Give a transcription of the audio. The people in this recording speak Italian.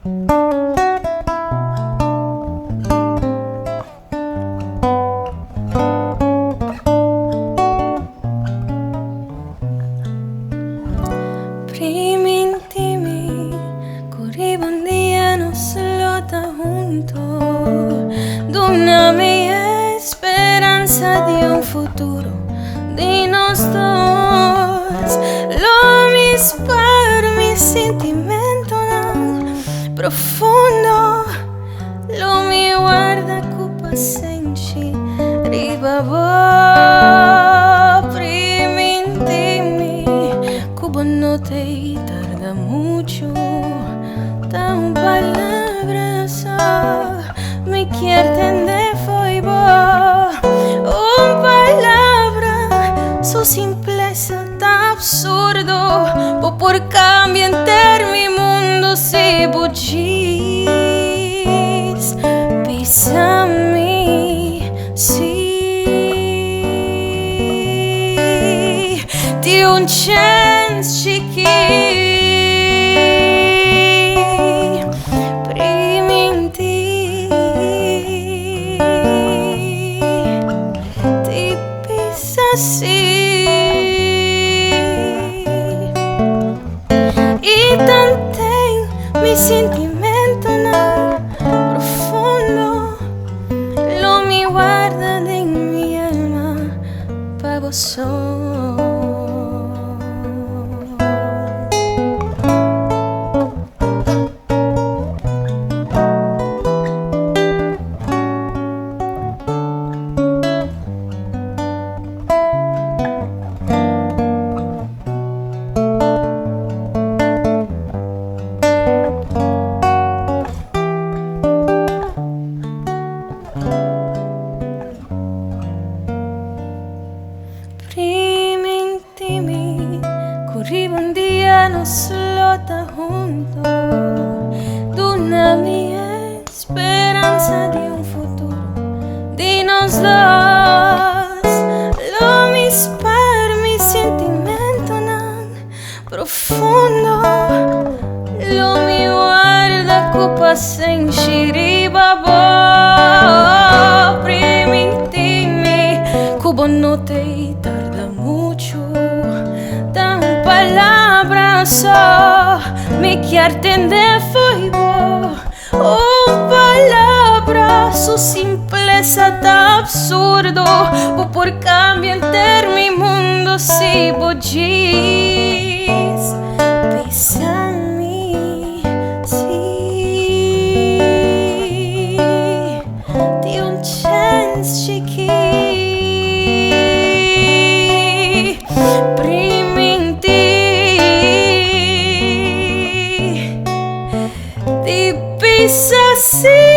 Primi intimi, corribondianos lota junto d'una mia speranza di un futuro di nos dos. Lo mi sentimento profondo, lo mi guarda cupa senci ribabo. Primi intimi, cubo no te tarda mucho, tan palabras me quieren de foibo. Un palabra, su simpleza tan absurdo, por cambio enter mi mundo si bugis. Bisami, sì, di un chance chiqui. Sì, y tantén mi sentimento profondo, lo mi guarda en mi alma pa' vos. Primi intimi, corribondianos lota junto d'una mia speranza di un futuro di nos dos. Lo mi sentimento profondo, lo mi guarda copa senci ribabo. Primi intimi, cubo no te tarda mucho, dan palabras me quieren de fuego. Un palabra, su simpleza tan absurdo, por cambio enter mi mundo si bugis. Bisami, sì, di un chance chiqui. Di Bisami.